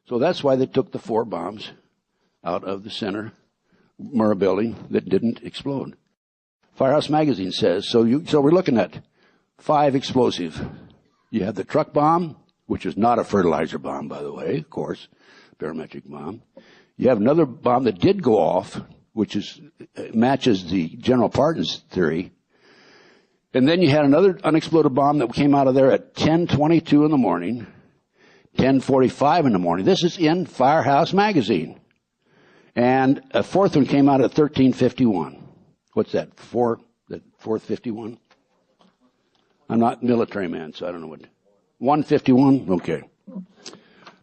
So that's why they took the 4 bombs out of the center Murrah building that didn't explode. Firehouse Magazine says, so we're looking at 5 explosives. You have the truck bomb, which is not a fertilizer bomb, by the way, of course, barometric bomb. You have another bomb that did go off, which matches the General Parton's theory. And then you had another unexploded bomb that came out of there at 10:22 in the morning, 10:45 in the morning. This is in Firehouse Magazine. And a 4th one came out at 13:51. What's that? 4:51? I'm not military man, so I don't know what. 1:51? Okay.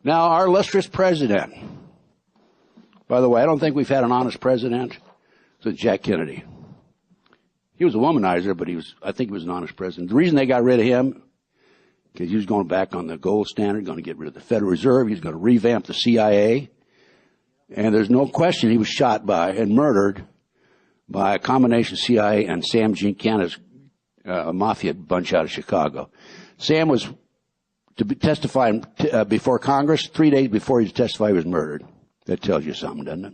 Now, our illustrious president. By the way, I don't think we've had an honest president since Jack Kennedy. He was a womanizer, but I think he was an honest president. The reason they got rid of him, because he was going back on the gold standard, going to get rid of the Federal Reserve, he's going to revamp the CIA. And there's no question he was shot by and murdered by a combination of CIA and Sam Giancana's mafia bunch out of Chicago. Sam was to be testifying before Congress. 3 days before he was testifying, he was murdered. That tells you something, doesn't it?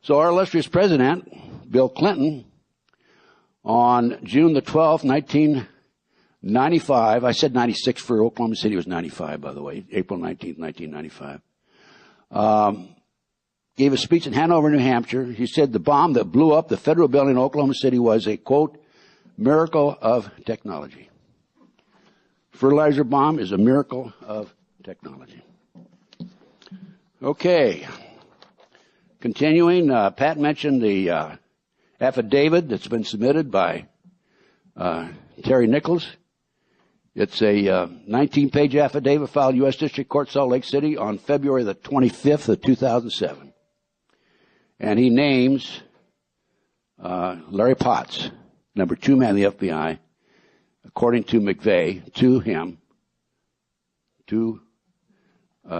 So our illustrious president, Bill Clinton, on June the 12th, 1995, I said 96 for Oklahoma City, it was 95, by the way, April 19th, 1995, gave a speech in Hanover, New Hampshire. He said the bomb that blew up the federal building in Oklahoma City was a, quote, miracle of technology. Fertilizer bomb is a miracle of technology. Okay. Continuing, Pat mentioned the affidavit that's been submitted by Terry Nichols. It's a 19-page affidavit filed U.S. District Court, Salt Lake City on February the 25th of 2007. And he names Larry Potts, number 2 man in the FBI, according to McVeigh, to him, to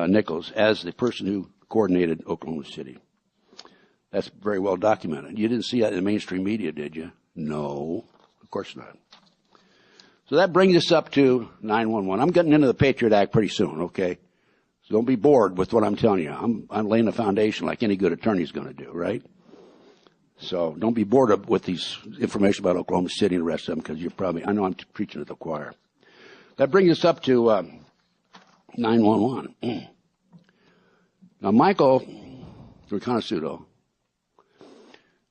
Nichols, as the person who coordinated Oklahoma City. That's very well documented. You didn't see that in the mainstream media, did you? No, of course not. So that brings us up to 911. I'm getting into the Patriot Act pretty soon, okay? So don't be bored with what I'm telling you. I'm laying the foundation like any good attorney's going to do, right? So don't be bored with these information about Oklahoma City and the rest of them, because I know I'm preaching to the choir. That brings us up to 911. Now, Michael Riconosciuto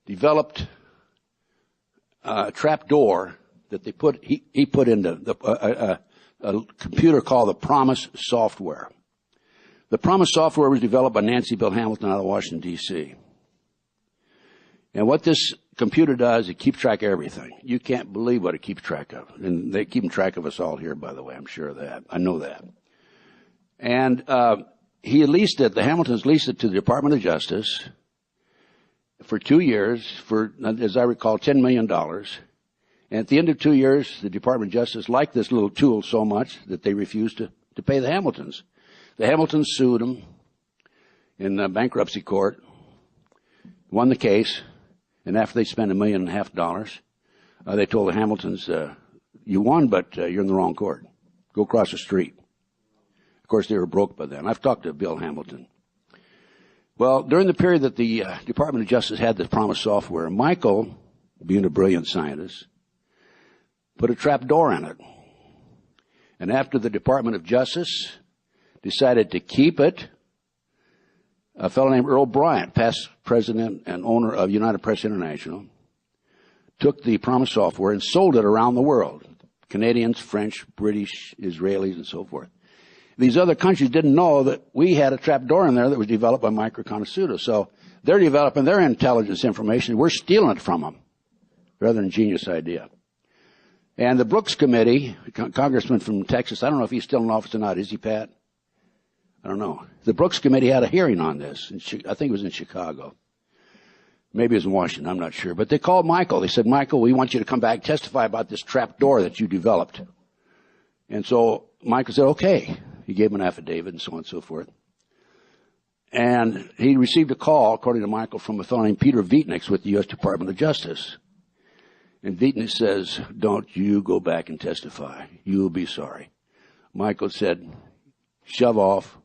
developed a trap door that he put into a computer called the Promise software. The Promise software was developed by Nancy Bill Hamilton out of Washington, D.C. And what this computer does, it keeps track of everything. You can't believe what it keeps track of. And they're keeping track of us all here, by the way. I'm sure of that. I know that. And he leased it, the Hamiltons leased it to the Department of Justice for 2 years for, as I recall, $10 million. And at the end of 2 years, the Department of Justice liked this little tool so much that they refused to pay the Hamiltons. The Hamiltons sued them in the bankruptcy court, won the case, and after they spent $1.5 million, they told the Hamiltons, you won, but you're in the wrong court. Go across the street. Of course, they were broke by then. I've talked to Bill Hamilton. Well, during the period that the Department of Justice had this Promise software, Michael, being a brilliant scientist, put a trap door in it. And after the Department of Justice decided to keep it, a fellow named Earl Bryant, past president and owner of United Press International, took the Promise software and sold it around the world. Canadians, French, British, Israelis, and so forth. These other countries didn't know that we had a trap door in there that was developed by Mike Riconosciuto. So they're developing their intelligence information. We're stealing it from them. Rather ingenious idea. And the Brooks Committee, congressman from Texas, I don't know if he's still in office or not. Is he, Pat? I don't know. The Brooks Committee had a hearing on this. I think it was in Chicago. Maybe it was in Washington. I'm not sure. But they called Michael. They said, Michael, we want you to come back and testify about this trap door that you developed. And so Michael said, okay. He gave him an affidavit and so on and so forth. And he received a call, according to Michael, from a fellow named Peter Vietnix with the U.S. Department of Justice. And Vietnix says, don't you go back and testify. You will be sorry. Michael said, shove off.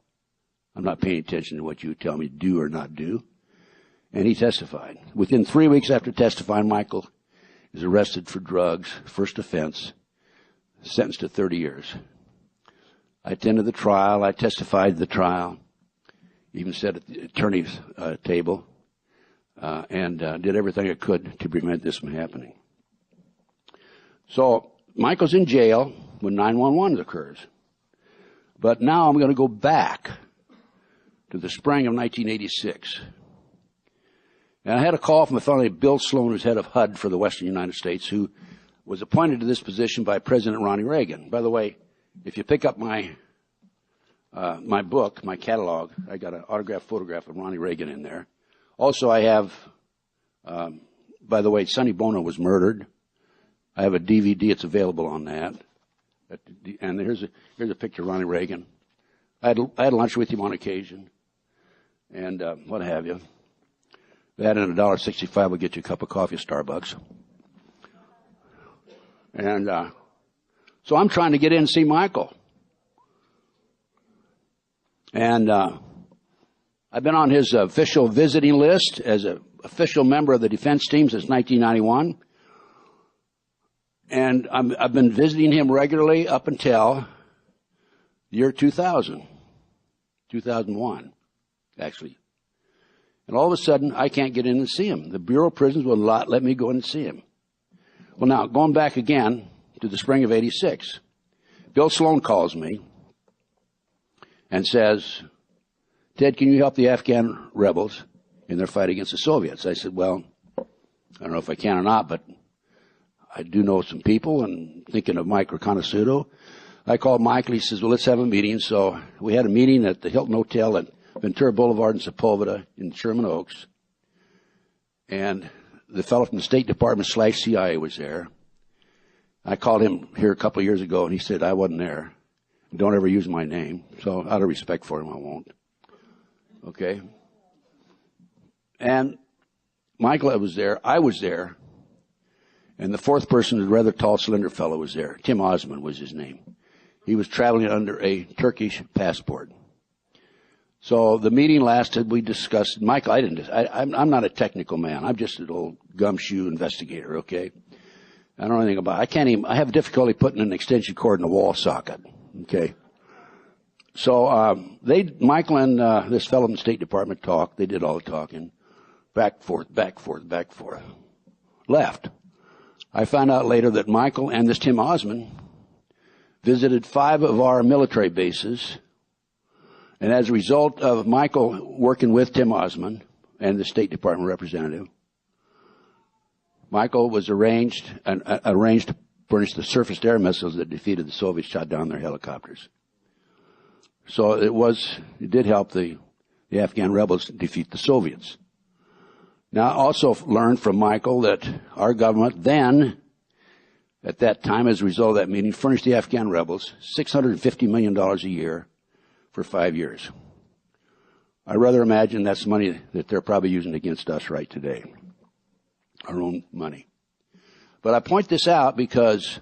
I'm not paying attention to what you tell me to do or not do. And he testified. Within 3 weeks after testifying, Michael is arrested for drugs, first offense, sentenced to 30 years. I attended the trial. I testified at the trial, even sat at the attorney's table, and did everything I could to prevent this from happening. So Michael's in jail when 911 occurs. But now I'm going to go back to the spring of 1986. And I had a call from a fellow named Bill Sloan, who's head of HUD for the Western United States, who was appointed to this position by President Ronnie Reagan. By the way, if you pick up my book, my catalog, I got an autographed photograph of Ronnie Reagan in there. Also, I have, by the way, Sonny Bono was murdered. I have a DVD. It's available on that. And here's a picture of Ronnie Reagan. I had lunch with him on occasion, and what have you. That and $1.65 will get you a cup of coffee at Starbucks. And so I'm trying to get in and see Michael. And I've been on his official visiting list as an official member of the defense team since 1991. And I've been visiting him regularly up until the year 2000, 2001, actually. And all of a sudden, I can't get in and see him. The Bureau of Prisons will not let me go in and see him. Well, now, going back again to the spring of 86, Bill Sloan calls me and says, Ted, can you help the Afghan rebels in their fight against the Soviets? I said, well, I don't know if I can or not, but I do know some people, and thinking of Mike Reconnaisuto. I called Michael. He says, well, let's have a meeting. So we had a meeting at the Hilton Hotel at Ventura Boulevard in Sepulveda in Sherman Oaks. And the fellow from the State Department / CIA was there. I called him here a couple of years ago, and he said, I wasn't there. Don't ever use my name. So out of respect for him, I won't. Okay? And Michael was there. I was there. And the fourth person, a rather tall, slender fellow, was there. Tim Osman was his name. He was traveling under a Turkish passport. So the meeting lasted. We discussed. Michael, I'm not a technical man. I'm just an old gumshoe investigator. Okay, I don't know anything about it. I have difficulty putting an extension cord in a wall socket. Okay. So Michael and this fellow in the State Department talked. They did all the talking, back forth. Left. I found out later that Michael and this Tim Osman visited 5 of our military bases. And as a result of Michael working with Tim Osman and the State Department representative, Michael was arranged to furnish the surface air missiles that defeated the Soviets, shot down their helicopters. So it did help the Afghan rebels defeat the Soviets. Now, I also learned from Michael that our government then, at that time, as a result of that meeting, furnished the Afghan rebels $650 million a year for 5 years. I rather imagine that's money that they're probably using against us right today, our own money. But I point this out because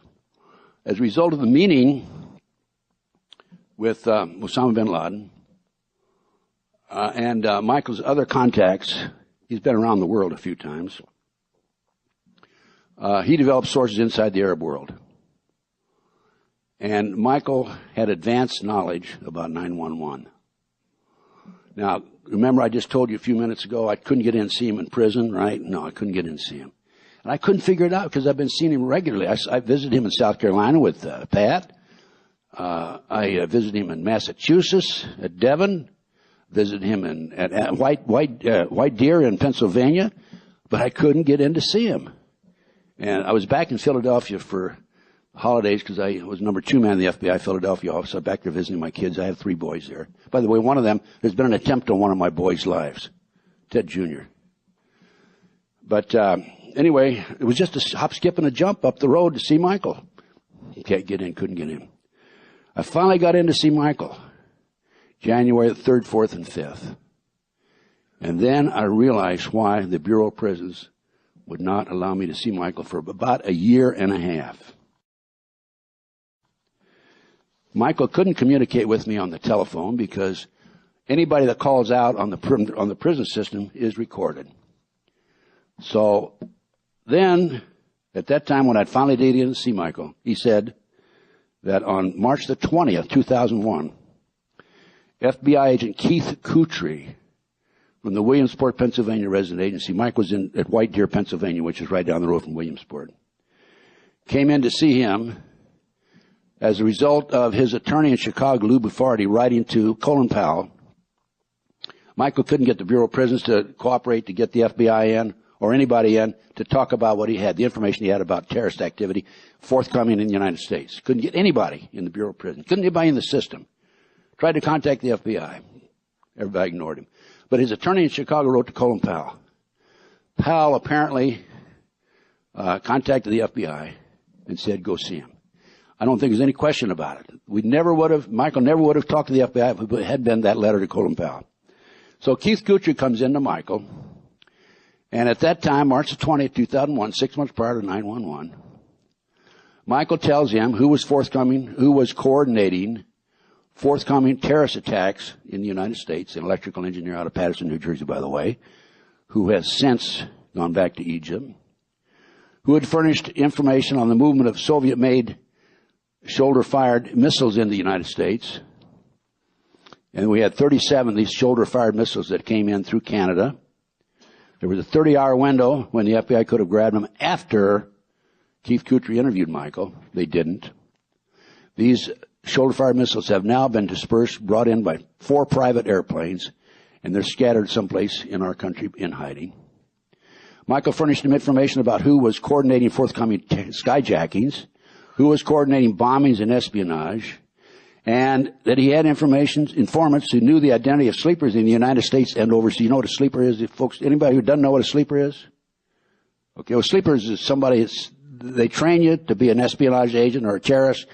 as a result of the meeting with Osama bin Laden and Michael's other contacts, he's been around the world a few times. He developed sources inside the Arab world. And Michael had advanced knowledge about 911. Now, remember I just told you a few minutes ago I couldn't get in and see him in prison, right? No, I couldn't get in and see him. And I couldn't figure it out because I've been seeing him regularly. I visited him in South Carolina with Pat. I visited him in Massachusetts at Devon. Visited him at White Deer in Pennsylvania. But I couldn't get in to see him. And I was back in Philadelphia for holidays because I was number 2 man in the FBI Philadelphia office. I'm back there visiting my kids. I have 3 boys there. By the way, one of them, there's been an attempt on one of my boys' lives, Ted Jr. But anyway, it was just a hop, skip, and a jump up the road to see Michael. Can't get in, couldn't get in. I finally got in to see Michael, January the 3rd, 4th, and 5th. And then I realized why the Bureau of Prisons would not allow me to see Michael for about a year and a half. Michael couldn't communicate with me on the telephone because anybody that calls out on the prison system is recorded. So then, at that time when I'd finally dated to see Michael, he said that on March the 20th, 2001, FBI agent Keith Kutry from the Williamsport, Pennsylvania resident agency, Mike was at White Deer, Pennsylvania, which is right down the road from Williamsport, came in to see him as a result of his attorney in Chicago, Lou Buffardi, writing to Colin Powell. Michael couldn't get the Bureau of Prisons to cooperate to get the FBI in or anybody in to talk about what he had, the information he had about terrorist activity forthcoming in the United States. Couldn't get anybody in the Bureau of Prisons. Couldn't get anybody in the system. Tried to contact the FBI. Everybody ignored him. But his attorney in Chicago wrote to Colin Powell. Powell apparently contacted the FBI and said, go see him. I don't think there's any question about it. Michael never would have talked to the FBI if it had been that letter to Colin Powell. So Keith Kutry comes into Michael, and at that time, March 20th, 2001, 6 months prior to 9/11, Michael tells him who was coordinating forthcoming terrorist attacks in the United States, an electrical engineer out of Paterson, New Jersey, by the way, who has since gone back to Egypt, who had furnished information on the movement of Soviet-made shoulder-fired missiles in the United States. And we had 37 of these shoulder-fired missiles that came in through Canada. There was a 30-hour window when the FBI could have grabbed them after Keith Kutry interviewed Michael. They didn't. These shoulder-fired missiles have now been dispersed, brought in by 4 private airplanes, and they're scattered someplace in our country in hiding. Michael furnished him information about who was coordinating forthcoming skyjackings, who was coordinating bombings and espionage, and that he had informants who knew the identity of sleepers in the United States and overseas. You know what a sleeper is, folks? Anybody who doesn't know what a sleeper is? Okay, well, sleepers is somebody, they train you to be an espionage agent or a terrorist,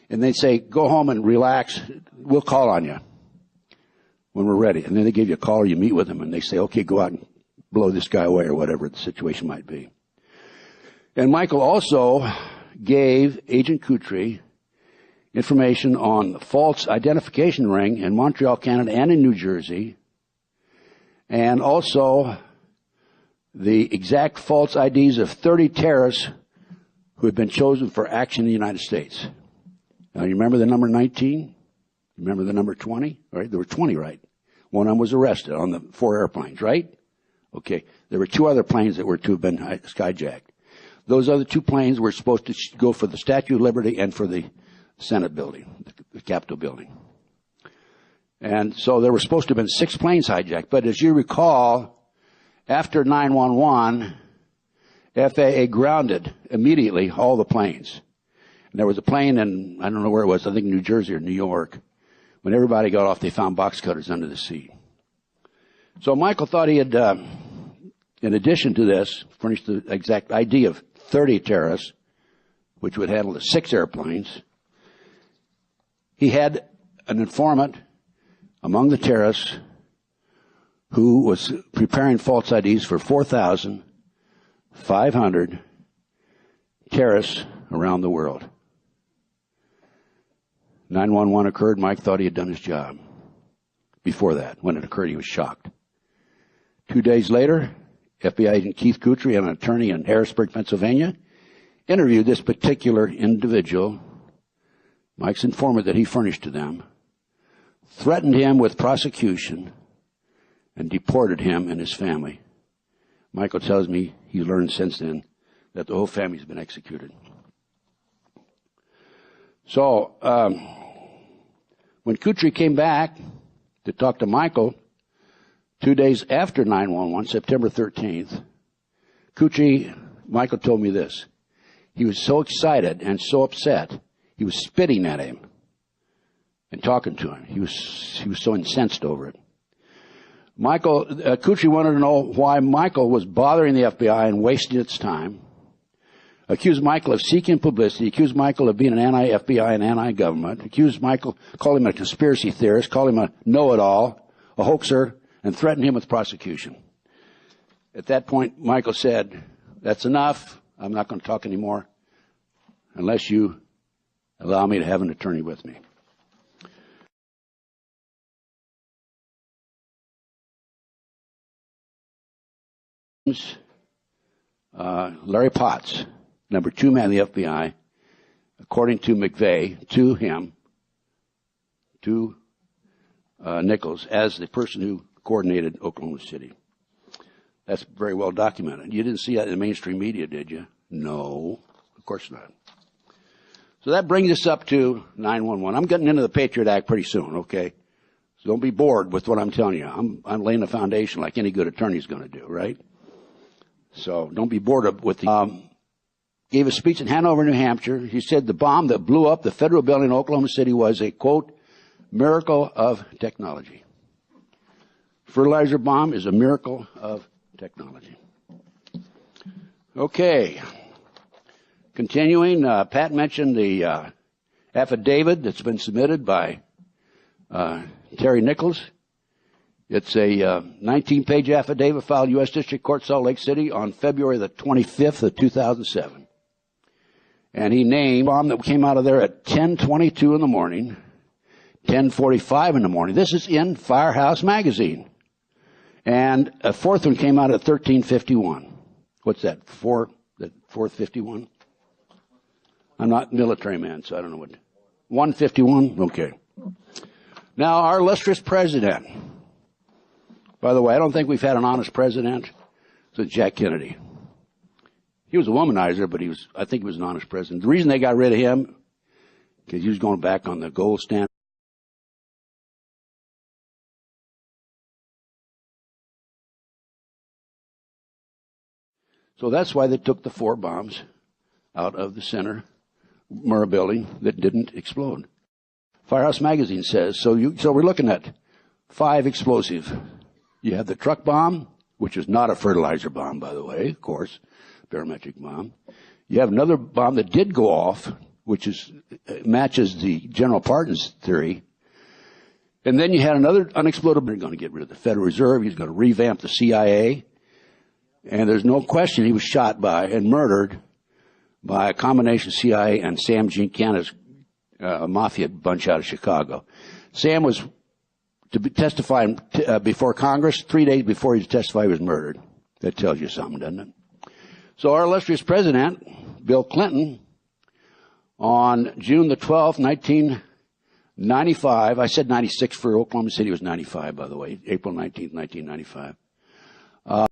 and they say, go home and relax, we'll call on you when we're ready. And then they give you a call or you meet with them, and they say, okay, go out and blow this guy away or whatever the situation might be. And Michael also gave Agent Kutry information on the false identification ring in Montreal, Canada, and in New Jersey, and also the exact false IDs of 30 terrorists who had been chosen for action in the United States. Now, you remember the number 19? You remember the number 20? Right? There were 20, right? One of them was arrested on the 4 airplanes, right? Okay. There were 2 other planes that were to have been skyjacked. Those other 2 planes were supposed to go for the Statue of Liberty and for the Senate building, the Capitol building. And so there were supposed to have been 6 planes hijacked. But as you recall, after 9/11, FAA grounded immediately all the planes. And there was a plane in, I don't know where it was, I think New Jersey or New York. When everybody got off, they found box cutters under the seat. So Michael thought he had, in addition to this, furnished the exact ID of 30 terrorists, which would handle the 6 airplanes. He had an informant among the terrorists who was preparing false IDs for 4,500 terrorists around the world. 9/11 occurred. Mike thought he had done his job. Before that, when it occurred, he was shocked. 2 days later, FBI agent Keith Kutry, an attorney in Harrisburg, Pennsylvania, interviewed this particular individual, Mike's informant that he furnished to them, threatened him with prosecution, and deported him and his family. Michael tells me he learned since then that the whole family's been executed. So, when Kutry came back to talk to Michael 2 days after 9/11, September 13th, Michael told me this. He was so excited and so upset, he was spitting at him and talking to him. He was so incensed over it. Kutry wanted to know why Michael was bothering the FBI and wasting its time. Accused Michael of seeking publicity, accused Michael of being an anti-FBI and anti-government, accused Michael, called him a conspiracy theorist, called him a know-it-all, a hoaxer, and threatened him with prosecution. At that point, Michael said, that's enough. I'm not going to talk anymore unless you allow me to have an attorney with me. Larry Potts, number 2 man in the FBI, according to McVeigh, to him, to Nichols, as the person who coordinated Oklahoma City. That's very well documented. You didn't see that in the mainstream media, did you? No, of course not. So that brings us up to 911. I'm getting into the Patriot Act pretty soon, okay? So don't be bored with what I'm telling you. I'm laying the foundation like any good attorney's going to do, right? So don't be bored with the... gave a speech in Hanover, New Hampshire. He said the bomb that blew up the federal building in Oklahoma City was a, quote, miracle of technology. Fertilizer bomb is a miracle of technology. Okay. Continuing, Pat mentioned the affidavit that's been submitted by Terry Nichols. It's a 19-page affidavit filed U.S. District Court, Salt Lake City on February the 25th of 2007. And he named a bomb that came out of there at 10:22 in the morning, 10:45 in the morning. This is in Firehouse Magazine. And a fourth one came out at 13:51. What's that? 4:51? I'm not military man, so I don't know what. 151? Okay. Now, our illustrious president. By the way, I don't think we've had an honest president since Jack Kennedy. He was a womanizer, but I think he was an honest president. The reason they got rid of him, because he was going back on the gold standard. So that's why they took the 4 bombs out of the center Murrah building that didn't explode. Firehouse Magazine says, so we're looking at 5 explosives. You have the truck bomb, which is not a fertilizer bomb, by the way, of course, barometric bomb. You have another bomb that did go off, which matches the General Pardon's theory. And then you had another unexploded. They're going to get rid of the Federal Reserve. He's going to revamp the CIA. And there's no question he was shot by and murdered by a combination of CIA and Sam Giancana's mafia bunch out of Chicago. Sam was to be testifying before Congress. 3 days before he was testifying, he was murdered. That tells you something, doesn't it? So our illustrious president, Bill Clinton, on June the 12th, 1995, I said 96 for Oklahoma City, it was 95, by the way, April 19th, 1995.